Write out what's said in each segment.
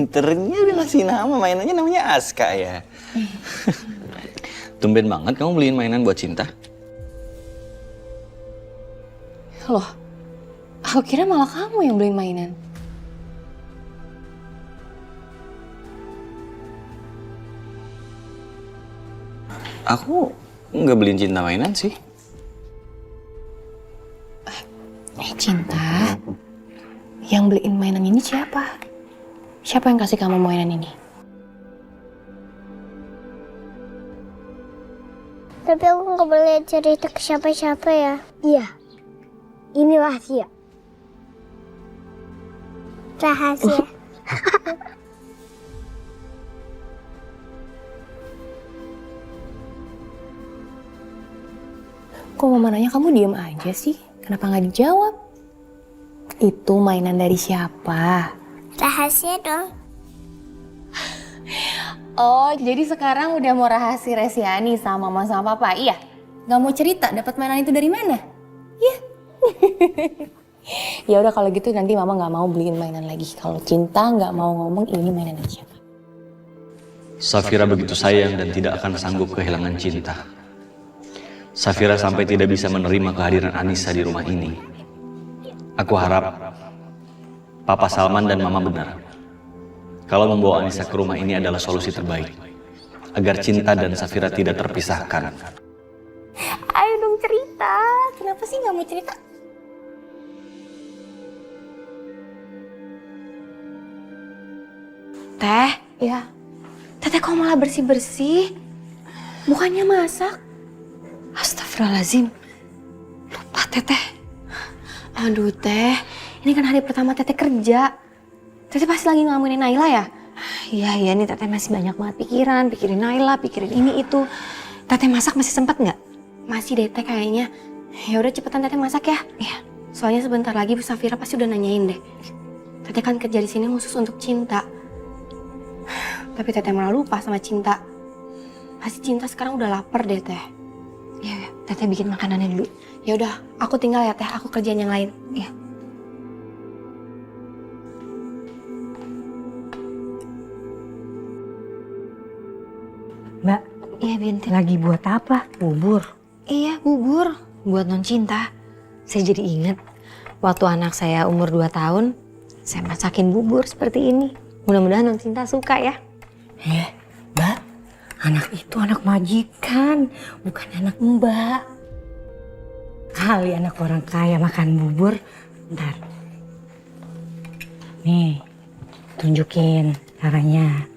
pinternya udah ngasih nama, mainannya namanya Aska ya. Tumben banget kamu beliin mainan buat Cinta. Loh, aku kira malah kamu yang beliin mainan. Aku nggak beliin Cinta mainan sih. Cinta, yang beliin mainan ini siapa? Siapa yang kasih kamu mainan ini? Tapi aku nggak boleh cerita ke siapa-siapa ya. Iya, ini rahasia. Rahasia. Kok mama nanya kamu diem aja sih? Kenapa nggak dijawab? Itu mainan dari siapa? Rahasia dong. Oh, jadi sekarang udah mau rahasia nih sama mama sama papa, iya? Nggak mau cerita dapat mainan itu dari mana? Iya. Ya udah kalau gitu nanti mama nggak mau beliin mainan lagi. Kalau Cinta nggak mau ngomong ini mainan dari siapa. Safira begitu sayang dan tidak akan sanggup kehilangan Cinta. Safira sampai tidak bisa menerima kehadiran Anissa di rumah ini. Aku harap Papa Salman dan Mama benar. Kalau membawa Anissa ke rumah ini adalah solusi terbaik. Agar Cinta dan Safira tidak terpisahkan. Ayo dong cerita. Kenapa sih nggak mau cerita? Teh, ya. Teteh kok malah bersih-bersih? Bukannya masak? Astagfirullahaladzim. Lupa Teteh. Aduh Teh, ini kan hari pertama Teteh kerja. Teteh pasti lagi ngelamunin Naila ya? Iya nih Teteh masih banyak banget pikirin Naila, pikirin ini itu. Teteh masak masih sempat nggak? Masih deh Teh kayaknya. Ya udah cepetan Teteh masak ya. Iya. Soalnya sebentar lagi Bu Safira pasti udah nanyain deh. Teteh kan kerja di sini khusus untuk Cinta. Tapi Teteh malah lupa sama Cinta. Pasti Cinta sekarang udah lapar deh Teh. Iya, Teteh bikin makanannya dulu. Ya udah, aku tinggal ya Teh, aku kerjaan yang lain. Iya. Mbak, Iya Bintin. lagi buat apa? Bubur. Iya, bubur buat non Cinta. Saya jadi inget waktu anak saya umur 2 tahun, saya masakin bubur seperti ini. Mudah-mudahan non Cinta suka ya. Mbak, anak itu anak majikan, bukan anak Mbak. Kali anak orang kaya makan bubur. Bentar. Nih, tunjukin caranya.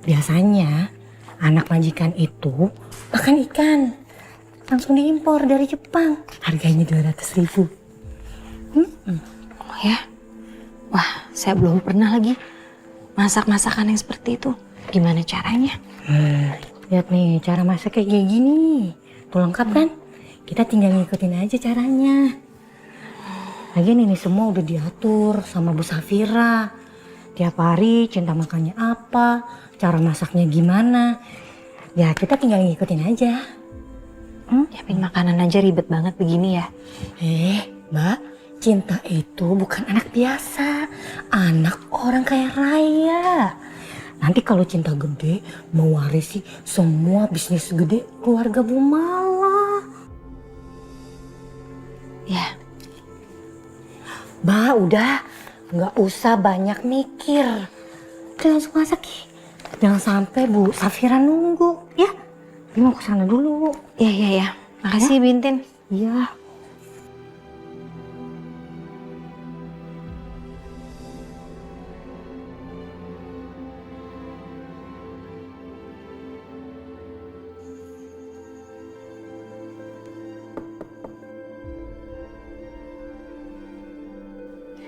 Biasanya anak majikan itu makan ikan. Langsung diimpor dari Jepang. Harganya 200.000. Oh ya? Wah, saya belum pernah lagi masak masakan yang seperti itu. Gimana caranya? Lihat nih, cara masak kayak gini. Tuh lengkap kan? Kita tinggal ngikutin aja caranya. Lagian ini semua udah diatur sama Bu Safira. Tiap hari Cinta makannya apa, cara masaknya gimana. Ya kita tinggal ngikutin aja. Nyiapin makanan aja ribet banget begini ya. Mbak, Cinta itu bukan anak biasa. Anak orang kaya raya. Nanti kalau Cinta gede, mewarisi semua bisnis gede keluarga Bu Mala. Ya. Mbak, udah. Nggak usah banyak mikir. Udah langsung masak ya. Jangan sampai Bu Safira nunggu, ya. Dia mau ke sana dulu. Ya. Makasih Bintin. Iya.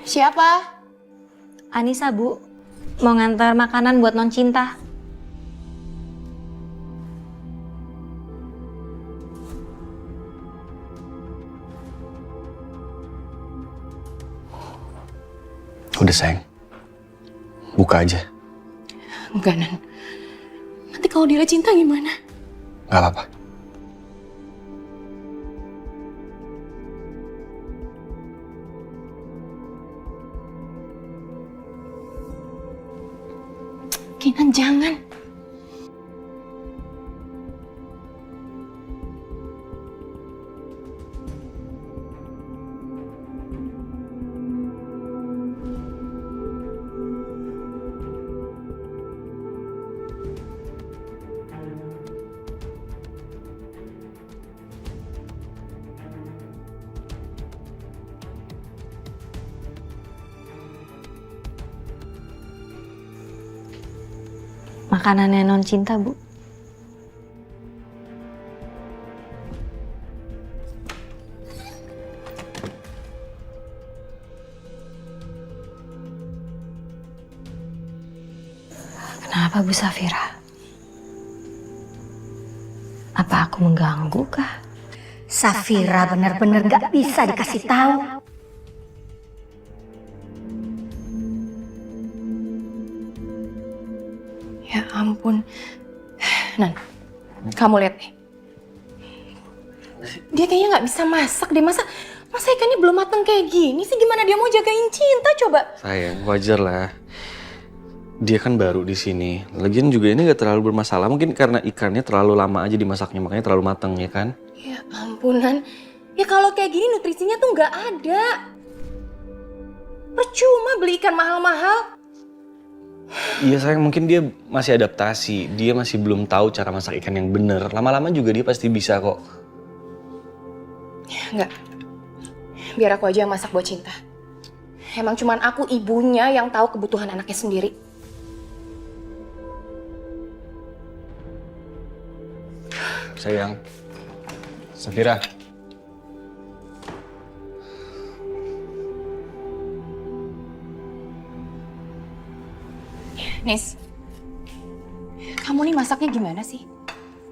Siapa? Anissa, Bu. Mau ngantar makanan buat non Cinta. Udah sayang, buka aja. Enggak, Nan. Nanti kalau dia Cinta gimana? Gak apa-apa. Jangan. Makanannya non cinta, Bu. Kenapa Bu Safira? Apa aku mengganggu kah? Safira bener-bener gak bisa dikasih tahu. Ya ampun. Nan, kamu lihat nih. Dia kayaknya nggak bisa masak deh. Masa ikannya belum mateng kayak gini sih? Gimana dia mau jagain Cinta coba? Sayang, wajar lah. Dia kan baru di sini. Lagian juga ini gak terlalu bermasalah. Mungkin karena ikannya terlalu lama aja dimasaknya, makanya terlalu matang ya kan? Ya ampunan. Ya kalau kayak gini nutrisinya tuh nggak ada. Percuma beli ikan mahal-mahal. Iya sayang, mungkin dia masih adaptasi. Dia masih belum tahu cara masak ikan yang bener. Lama-lama juga dia pasti bisa kok. Enggak. Biar aku aja yang masak buat Cinta. Emang cuman aku ibunya yang tahu kebutuhan anaknya sendiri. Sayang. Safira. Nis, kamu nih masaknya gimana sih?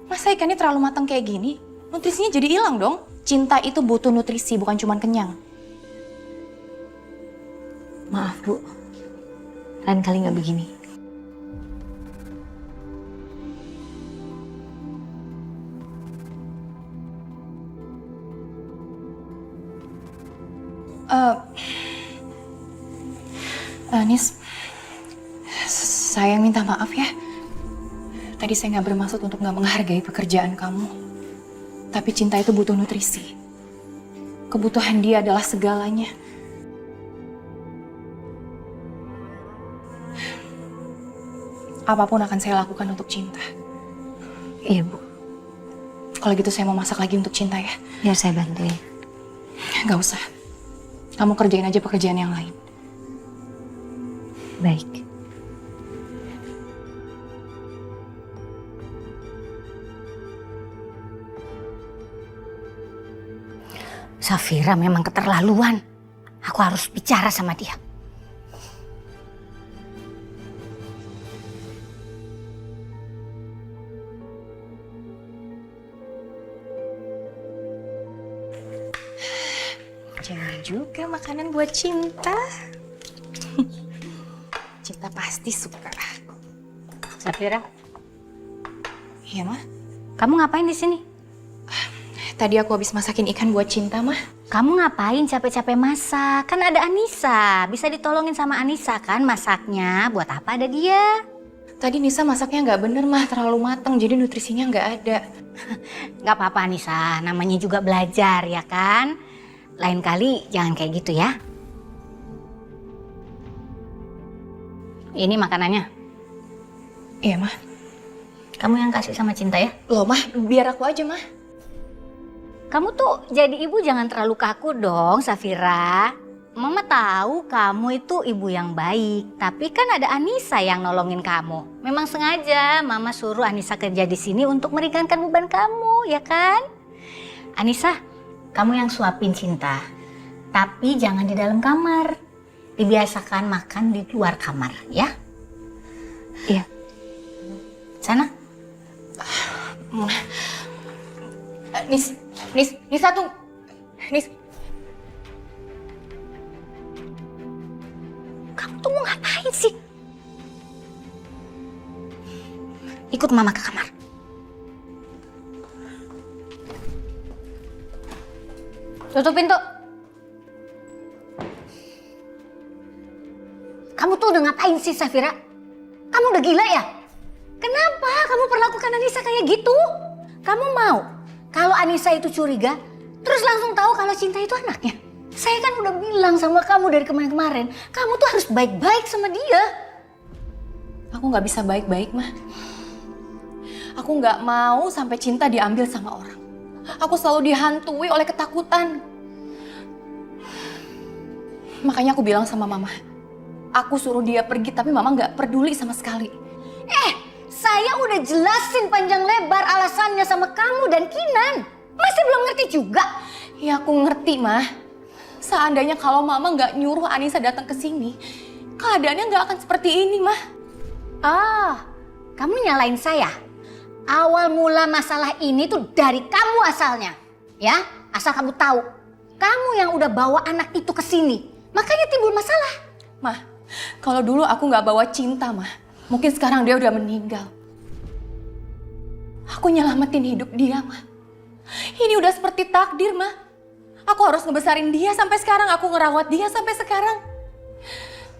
Masa ikannya terlalu matang kayak gini? Nutrisinya jadi hilang dong. Cinta itu butuh nutrisi, bukan cuma kenyang. Maaf, Bu. Lain kali nggak begini. Nis, saya minta maaf ya. Tadi saya nggak bermaksud untuk nggak menghargai pekerjaan kamu. Tapi Cinta itu butuh nutrisi. Kebutuhan dia adalah segalanya. Apapun akan saya lakukan untuk Cinta. Iya, Bu. Kalau gitu saya mau masak lagi untuk Cinta ya. Biar saya bantuin. Nggak usah. Kamu kerjain aja pekerjaan yang lain. Baik. Safira memang keterlaluan. Aku harus bicara sama dia. Jangan juga makanan buat Cinta. Cinta pasti suka. Safira, Iya, Mah. kamu ngapain di sini? Tadi aku habis masakin ikan buat Cinta, Mah. Kamu ngapain capek-capek masak? Kan ada Anissa, bisa ditolongin sama Anissa kan masaknya. Buat apa ada dia? Tadi Nisa masaknya nggak bener, Mah. Terlalu matang, jadi nutrisinya nggak ada. Gak apa-apa Anissa, namanya juga belajar ya kan? Lain kali jangan kayak gitu ya. Ini makanannya. Iya, Mah. Kamu yang kasih sama Cinta ya? Loh, Mah, biar aku aja, Mah. Kamu tuh jadi ibu jangan terlalu kaku dong, Safira. Mama tahu kamu itu ibu yang baik, tapi kan ada Anissa yang nolongin kamu. Memang sengaja Mama suruh Anissa kerja di sini untuk meringankan beban kamu, ya kan? Anissa, kamu yang suapin Cinta. Tapi jangan di dalam kamar. Dibiasakan makan di luar kamar, ya? Iya. Sana. Nis satu. Nis. Kamu tuh mau ngapain sih? Ikut Mama ke kamar. Tutup pintu. Kamu tuh udah ngapain sih, Safira? Kamu udah gila ya? Kenapa kamu perlakukan Anissa kayak gitu? Kamu mau kalau Anissa itu curiga, terus langsung tahu kalau Cinta itu anaknya? Saya kan udah bilang sama kamu dari kemarin-kemarin, kamu tuh harus baik-baik sama dia. Aku nggak bisa baik-baik, Mah. Aku nggak mau sampai Cinta diambil sama orang. Aku selalu dihantui oleh ketakutan. Makanya aku bilang sama Mama, aku suruh dia pergi tapi Mama nggak peduli sama sekali. Saya udah jelasin panjang lebar alasannya sama kamu dan Kinan. Masih belum ngerti juga? Ya aku ngerti, Mah. Seandainya kalau Mama nggak nyuruh Anissa datang ke sini, keadaannya nggak akan seperti ini, Mah. Kamu nyalain saya? Awal mula masalah ini tuh dari kamu asalnya. Ya, asal kamu tahu. Kamu yang udah bawa anak itu ke sini. Makanya timbul masalah. Mah, kalau dulu aku nggak bawa Cinta, Mah, mungkin sekarang dia udah meninggal. Aku nyelamatin hidup dia, Mah. Ini udah seperti takdir, Mah. Aku harus ngebesarin dia sampai sekarang, aku ngerawat dia sampai sekarang.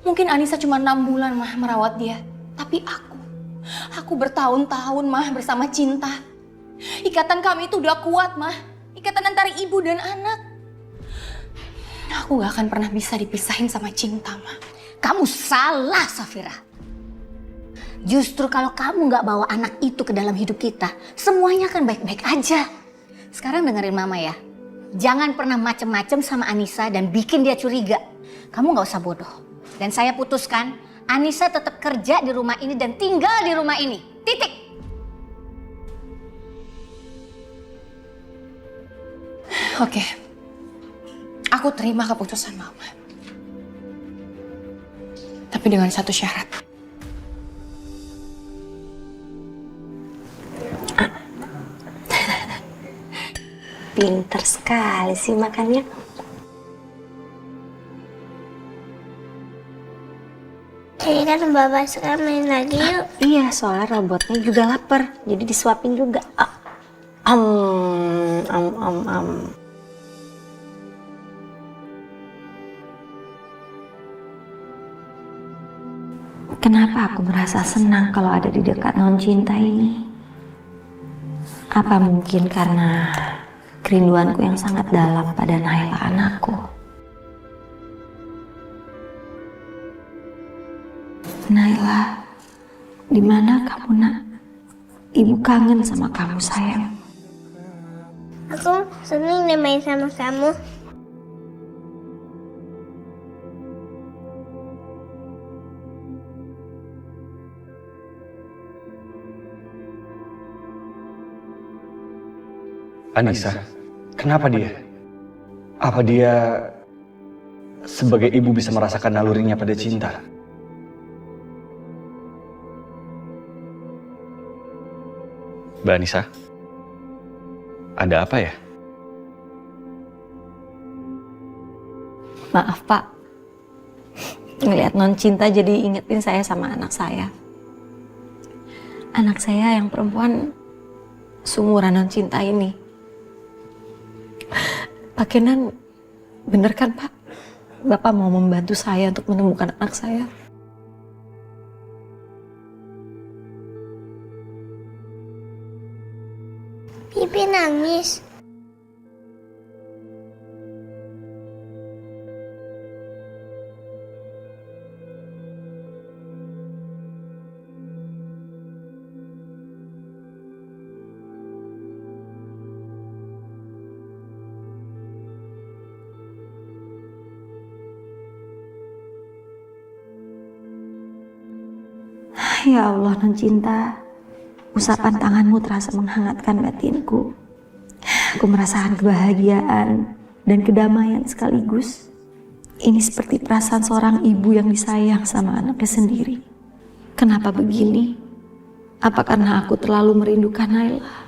Mungkin Anissa cuma 6 bulan, Mah, merawat dia. Tapi aku bertahun-tahun, Mah, bersama Cinta. Ikatan kami itu udah kuat, Mah. Ikatan antara ibu dan anak. Aku gak akan pernah bisa dipisahin sama Cinta, Mah. Kamu salah, Safira. Justru kalau kamu nggak bawa anak itu ke dalam hidup kita, semuanya akan baik-baik aja. Sekarang dengerin Mama ya. Jangan pernah macem-macem sama Anissa dan bikin dia curiga. Kamu nggak usah bodoh. Dan saya putuskan, Anissa tetap kerja di rumah ini dan tinggal di rumah ini. Titik. Oke. Aku terima keputusan Mama. Tapi dengan satu syarat. Pinter sekali sih makannya. Jadi kan Bapak sekarang main lagi yuk. Iya, soalnya robotnya juga lapar, jadi disuapin juga. Kenapa aku merasa senang kalau ada di dekat non Cinta ini? Apa mungkin karena kerinduanku yang sangat dalam pada Naila anakku? Naila, di mana kamu, Nak? Ibu kangen sama kamu, sayang. Aku senang deh main sama kamu. Anissa, kenapa dia? Apa dia sebagai ibu bisa merasakan nalurinya pada Cinta? Mbak Anissa, ada apa ya? Maaf, Pak. Ngeliat non Cinta jadi ingetin saya sama anak saya. Anak saya yang perempuan seumuran non Cinta ini. Pak Kenan, bener kan Pak? Bapak mau membantu saya untuk menemukan anak saya. Bibi nangis. Ya Allah, non Cinta, usapan tanganmu terasa menghangatkan batinku. Aku merasakan kebahagiaan dan kedamaian sekaligus. Ini seperti perasaan seorang ibu yang disayang sama anaknya sendiri. Kenapa begini? Apa karena aku terlalu merindukan Naila?